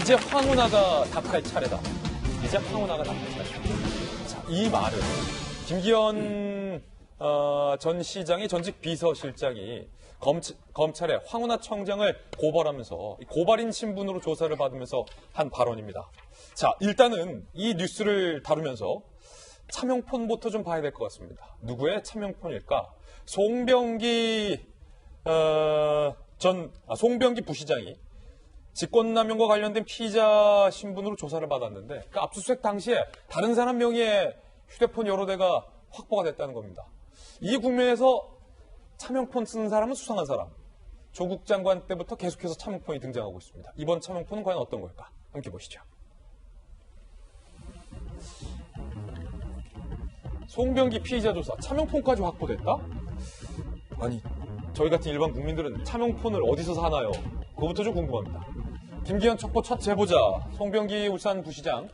이제 황운하가 답할 차례다. 이제 황운하가 답할 차례다. 자, 이 말은 김기현 전 시장의 전직 비서실장이 검찰의 황운하 청장을 고발하면서 고발인 신분으로 조사를 받으면서 한 발언입니다. 자, 일단은 이 뉴스를 다루면서 차명폰부터 좀 봐야 될 것 같습니다. 누구의 차명폰일까? 송병기 부시장이 직권남용과 관련된 피의자 신분으로 조사를 받았는데 그 압수수색 당시에 다른 사람 명의의 휴대폰 여러 대가 확보가 됐다는 겁니다. 이 국면에서 차명폰 쓰는 사람은 수상한 사람. 조국 장관 때부터 계속해서 차명폰이 등장하고 있습니다. 이번 차명폰은 과연 어떤 걸까? 함께 보시죠. 송병기 피의자 조사, 차명폰까지 확보됐다? 아니, 저희 같은 일반 국민들은 차명폰을 어디서 사나요? 그거부터 좀 궁금합니다. 김기현 첩보 첫 제보자 송병기 울산 부시장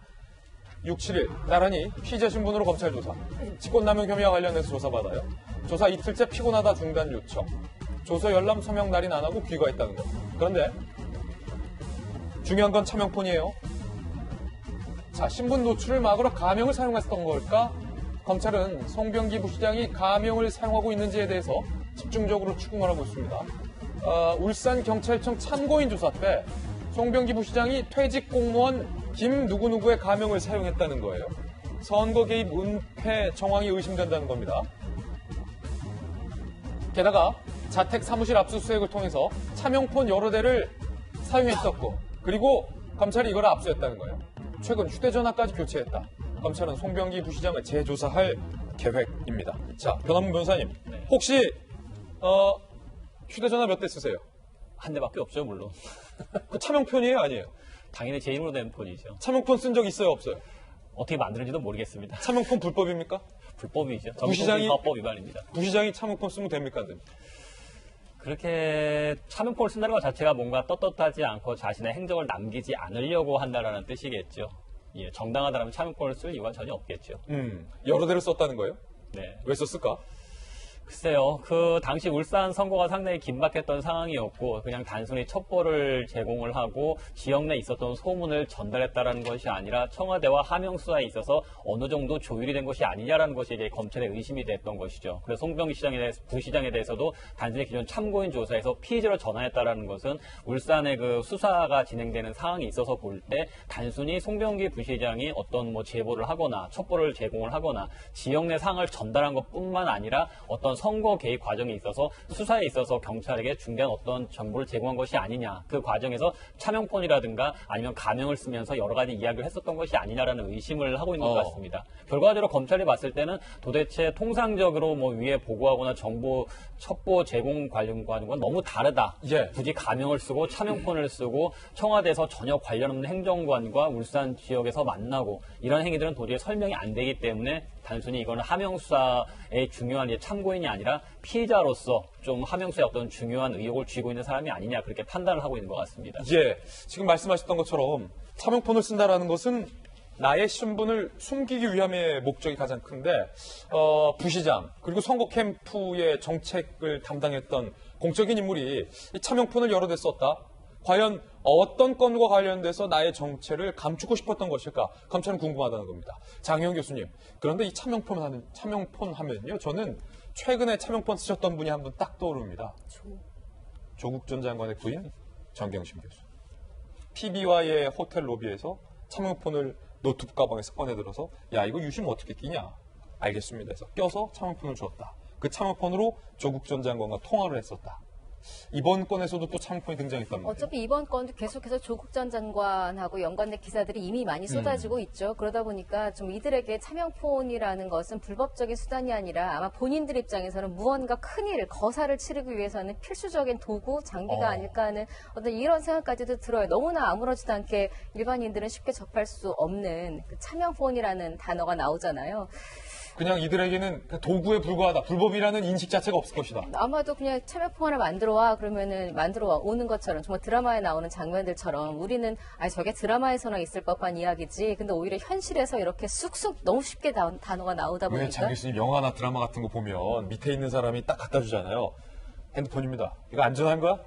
6-7일 나란히 피의자 신분으로 검찰 조사, 직권남용 혐의와 관련해서 조사받아요. 조사 이틀째 피곤하다 중단 요청, 조서 열람 서명 날인 안 하고 귀가했다는 것. 그런데 중요한 건 차명폰이에요. 자, 신분 노출을 막으러 가명을 사용했던 걸까? 검찰은 송병기 부시장이 가명을 사용하고 있는지에 대해서 집중적으로 추궁을 하고 있습니다. 울산경찰청 참고인 조사 때 송병기 부시장이 퇴직 공무원 김 누구누구의 가명을 사용했다는 거예요. 선거 개입 은폐 정황이 의심된다는 겁니다. 게다가 자택 사무실 압수수색을 통해서 차명폰 여러 대를 사용했었고, 그리고 검찰이 이걸 압수했다는 거예요. 최근 휴대전화까지 교체했다. 검찰은 송병기 부시장을 재조사할 계획입니다. 자, 변한문 변호사님, 혹시 휴대전화 몇 대 쓰세요? 한 대밖에 없죠, 물론. 그 차명폰이에요, 아니에요? 당연히 제 이름으로 된 폰이죠. 차명폰 쓴 적 있어요, 없어요? 어떻게 만드는지도 모르겠습니다. 차명폰 불법입니까? 불법이죠. 부시장이 정치법 위반입니다. 부시장이 차명폰 쓰면 됩니까, 안 됩니까? 그렇게 차명폰을 쓴다는 것 자체가 뭔가 떳떳하지 않고 자신의 행적을 남기지 않으려고 한다는 뜻이겠죠. 예, 정당하다면 차명폰을 쓸 이유가 전혀 없겠죠. 여러 대를 썼다는 거예요? 네. 왜 썼을까? 글쎄요, 그 당시 울산 선거가 상당히 긴박했던 상황이었고, 그냥 단순히 첩보를 제공을 하고 지역 내에 있었던 소문을 전달했다라는 것이 아니라 청와대와 하명 수사에 있어서 어느 정도 조율이 된 것이 아니냐라는 것이 이제 검찰의 의심이 됐던 것이죠. 그래서 송병기 부시장에 대해서도 단순히 기존 참고인 조사에서 피의자로 전환했다라는 것은 울산의 그 수사가 진행되는 상황이 있어서 볼 때 단순히 송병기 부시장이 어떤 뭐 제보를 하거나 첩보를 제공을 하거나 지역 내 상황을 전달한 것뿐만 아니라 어떤 선거 개입 과정에 있어서 수사에 있어서 경찰에게 중대한 어떤 정보를 제공한 것이 아니냐. 그 과정에서 차명폰이라든가 아니면 가명을 쓰면서 여러 가지 이야기를 했었던 것이 아니냐라는 의심을 하고 있는 것 같습니다. 결과적으로 검찰이 봤을 때는 도대체 통상적으로 뭐 위에 보고하거나 정보 첩보 제공 관련과는 너무 다르다. 예. 굳이 가명을 쓰고 차명폰을 쓰고 청와대에서 전혀 관련 없는 행정관과 울산 지역에서 만나고 이런 행위들은 도저히 설명이 안 되기 때문에 단순히 이거는 하명수사의 중요한 참고인이 아니라 피의자로서 좀 하명수의 어떤 중요한 의혹을 쥐고 있는 사람이 아니냐 그렇게 판단을 하고 있는 것 같습니다. 예, 지금 말씀하셨던 것처럼 차명폰을 쓴다라는 것은 나의 신분을 숨기기 위함의 목적이 가장 큰데 부시장 그리고 선거 캠프의 정책을 담당했던 공적인 인물이 이 차명폰을 여러 대 썼다. 과연 어떤 건과 관련돼서 나의 정체를 감추고 싶었던 것일까? 검찰은 궁금하다는 겁니다. 장혜영 교수님, 그런데 이 차명폰 하면요, 저는 최근에 차명폰 쓰셨던 분이 한 분 딱 떠오릅니다. 조국 전 장관의 부인 정경심 교수. PB와의 호텔 로비에서 차명폰을 노트북 가방에서 꺼내들어서 야, 이거 유심 어떻게 끼냐? 알겠습니다 해서 껴서 차명폰을 주었다. 그 차명폰으로 조국 전 장관과 통화를 했었다. 이번 건에서도 또 차명폰이 등장했단 말이에요. 어차피 이번 건도 계속해서 조국 전 장관하고 연관된 기사들이 이미 많이 쏟아지고 있죠. 그러다 보니까 좀 이들에게 차명폰이라는 것은 불법적인 수단이 아니라 아마 본인들 입장에서는 무언가 큰일, 거사를 치르기 위해서는 필수적인 도구, 장비가 아닐까 하는 어떤 이런 생각까지도 들어요. 너무나 아무렇지도 않게 일반인들은 쉽게 접할 수 없는 그 차명폰이라는 단어가 나오잖아요. 그냥 이들에게는 도구에 불과하다. 불법이라는 인식 자체가 없을 것이다. 아마도 그냥 차명폰 하나 만들어와 그러면은 만들어와 오는 것처럼 정말 드라마에 나오는 장면들처럼 우리는 저게 드라마에서나 있을 법한 이야기지. 근데 오히려 현실에서 이렇게 쑥쑥 너무 쉽게 단어가 나오다 보니까. 왜 장 교수님 영화나 드라마 같은 거 보면 밑에 있는 사람이 딱 갖다 주잖아요. 핸드폰입니다. 이거 안전한 거야?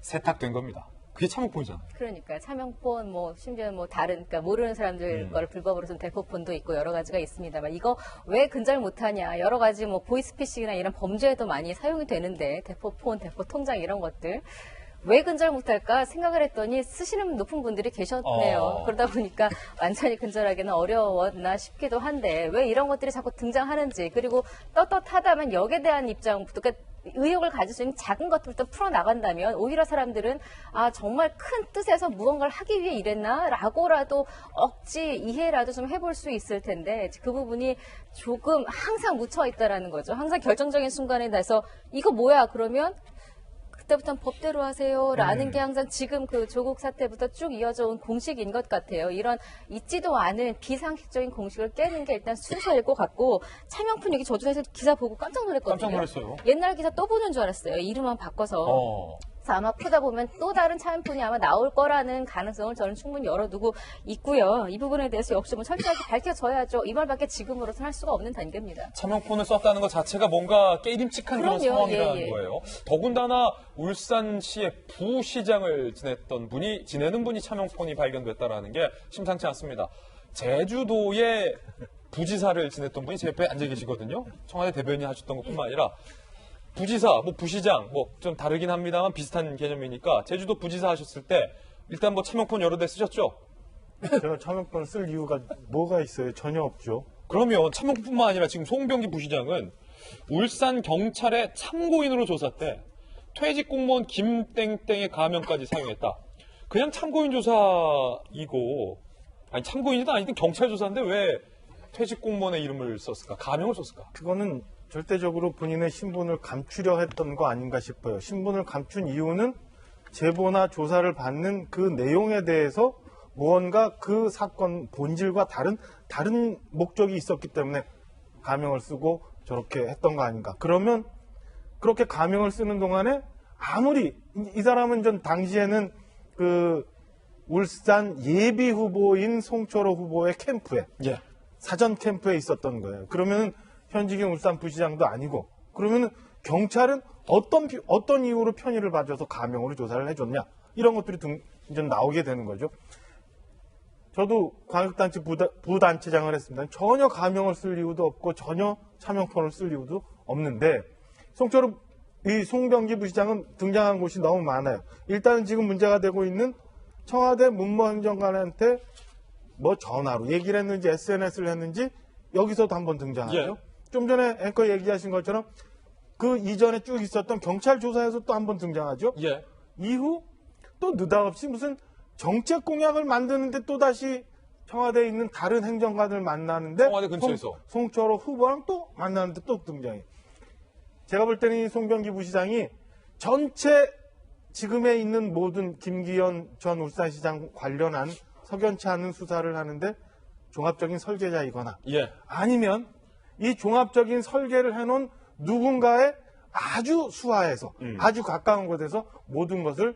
세탁된 겁니다. 그게 차명폰이잖아요. 그러니까 차명폰, 뭐 심지어 뭐 다른, 그러니까 모르는 사람들 거를 불법으로 쓴 대포폰도 있고 여러 가지가 있습니다만 이거 왜 근절 못하냐? 여러 가지 뭐 보이스피싱이나 이런 범죄에도 많이 사용이 되는데 대포폰, 대포통장 이런 것들. 왜 근절 못할까 생각을 했더니 쓰시는 높은 분들이 계셨네요. 그러다 보니까 완전히 근절하기는 어려웠나 싶기도 한데 왜 이런 것들이 자꾸 등장하는지, 그리고 떳떳하다면 역에 대한 입장부터, 그러니까 의욕을 가질 수 있는 작은 것들부터 풀어나간다면 오히려 사람들은 아 정말 큰 뜻에서 무언가를 하기 위해 이랬나? 라고라도 억지 이해라도 좀 해볼 수 있을 텐데 그 부분이 조금 항상 묻혀있다라는 거죠. 항상 결정적인 순간에 대해서 이거 뭐야? 그러면 그때부터는 법대로 하세요라는 게 항상 지금 그 조국 사태부터 쭉 이어져 온 공식인 것 같아요. 이런 있지도 않은 비상식적인 공식을 깨는 게 일단 순서일 것 같고, 차명폰 얘기 저도 사실 기사 보고 깜짝 놀랐거든요. 깜짝 놀랐어요. 옛날 기사 또 보는 줄 알았어요. 이름만 바꿔서. 그래서 아마 푸다 보면 또 다른 차명폰이 아마 나올 거라는 가능성을 저는 충분히 열어두고 있고요. 이 부분에 대해서 역시 뭐 철저하게 밝혀져야죠. 이 말밖에 지금으로서는 할 수가 없는 단계입니다. 차명폰을 썼다는 것 자체가 뭔가 깨림칙한 그런 그럼요. 상황이라는 예, 예. 거예요. 더군다나 울산시의 부시장을 지내는 분이 차명폰이 발견됐다라는 게 심상치 않습니다. 제주도의 부지사를 지냈던 분이 제 옆에 앉아 계시거든요. 청와대 대변인 하셨던 것뿐만 아니라 부지사, 뭐 부시장, 뭐 좀 다르긴 합니다만 비슷한 개념이니까 제주도 부지사 하셨을 때 일단 뭐 차명폰 여러 대 쓰셨죠? 제가 차명폰을 쓸 이유가 뭐가 있어요? 전혀 없죠. 그러면 차명뿐만 아니라 지금 송병기 부시장은 울산 경찰의 참고인으로 조사 때 퇴직 공무원 김땡땡의 가명까지 사용했다. 그냥 참고인 조사이고, 아니 참고인이든 아니든 경찰 조사인데 왜 퇴직 공무원의 이름을 썼을까? 가명을 썼을까? 그거는 절대적으로 본인의 신분을 감추려 했던 거 아닌가 싶어요. 신분을 감춘 이유는 제보나 조사를 받는 그 내용에 대해서 무언가 그 사건 본질과 다른 목적이 있었기 때문에 가명을 쓰고 저렇게 했던 거 아닌가. 그러면 그렇게 가명을 쓰는 동안에 아무리 이 사람은 전 당시에는 그 울산 예비 후보인 송철호 후보의 캠프에 예. 사전 캠프에 있었던 거예요. 그러면 현직인 울산 부시장도 아니고, 그러면 경찰은 어떤 이유로 편의를 봐줘서 가명으로 조사를 해줬냐, 이런 것들이 이제 나오게 되는 거죠. 저도 광역단체 부단체장을 했습니다. 전혀 가명을 쓸 이유도 없고 전혀 차명폰을 쓸 이유도 없는데 이 송병기 부시장은 등장한 곳이 너무 많아요. 일단은 지금 문제가 되고 있는 청와대 문무행정관한테 뭐 전화로 얘기를 했는지 SNS를 했는지 여기서도 한번 등장하죠. 예. 좀 전에 앵커 얘기하신 것처럼 그 이전에 쭉 있었던 경찰 조사에서 또 한번 등장하죠. 예. 이후 또 느닷없이 무슨 정책 공약을 만드는데 또다시 청와대에 있는 다른 행정관을 만나는데 청와대 근처에서. 송철호 후보랑 또 만나는데 또 등장해요. 제가 볼 때는 이 송병기 부시장이 전체 지금에 있는 모든 김기현 전 울산시장 관련한 석연치 않은 수사를 하는데 종합적인 설계자이거나 예. 아니면 이 종합적인 설계를 해놓은 누군가의 아주 수하에서 아주 가까운 곳에서 모든 것을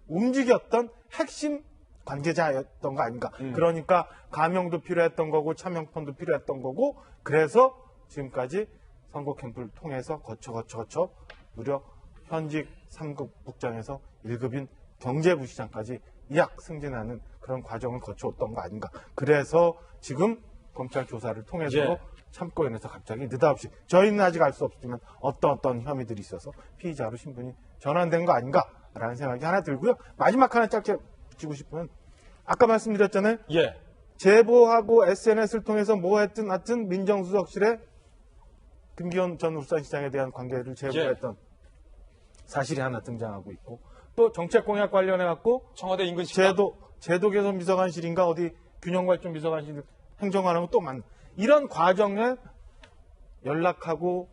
움직였던 핵심 관계자였던 거 아닌가. 그러니까 가명도 필요했던 거고 차명폰도 필요했던 거고, 그래서 지금까지 선거 캠프를 통해서 거쳐 무려 현직 3급 국장에서 1급인 경제부시장까지 이악 승진하는 그런 과정을 거쳐왔던 거 아닌가. 그래서 지금 검찰 조사를 통해서 예. 참고인에서 갑자기 느닷없이, 저희는 아직 알 수 없지만 어떤 혐의들이 있어서 피의자로 신분이 전환된 거 아닌가라는 생각이 하나 들고요. 마지막 하나 짧게 붙이고 싶으면, 아까 말씀드렸잖아요. 예. 제보하고 SNS를 통해서 뭐 했든 하여튼 민정수석실에 김기현 전 울산시장에 대한 관계를 제보했던 사실이 하나 등장하고 있고, 또 정책 공약 관련해 갖고 청와대 인근 식당. 제도 개선 비서관실인가 어디 균형발전 비서관실 행정관하고 또 이런 과정에 연락하고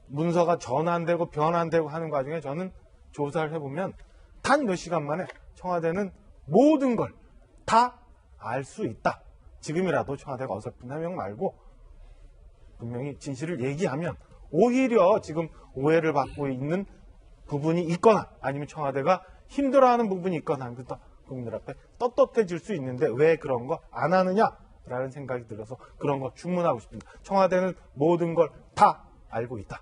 문서가 전환되고 변환되고 하는 과정에 저는 조사를 해보면 단 몇 시간 만에 청와대는 모든 걸 다 알 수 있다. 지금이라도 청와대가 어설픈 해명 말고 분명히 진실을 얘기하면 오히려 지금 오해를 받고 있는 부분이 있거나 아니면 청와대가 힘들어하는 부분이 있거나 하면 국민들 앞에 떳떳해질 수 있는데 왜 그런 거 안 하느냐라는 생각이 들어서 그런 거 주문하고 싶습니다. 청와대는 모든 걸 다 알고 있다.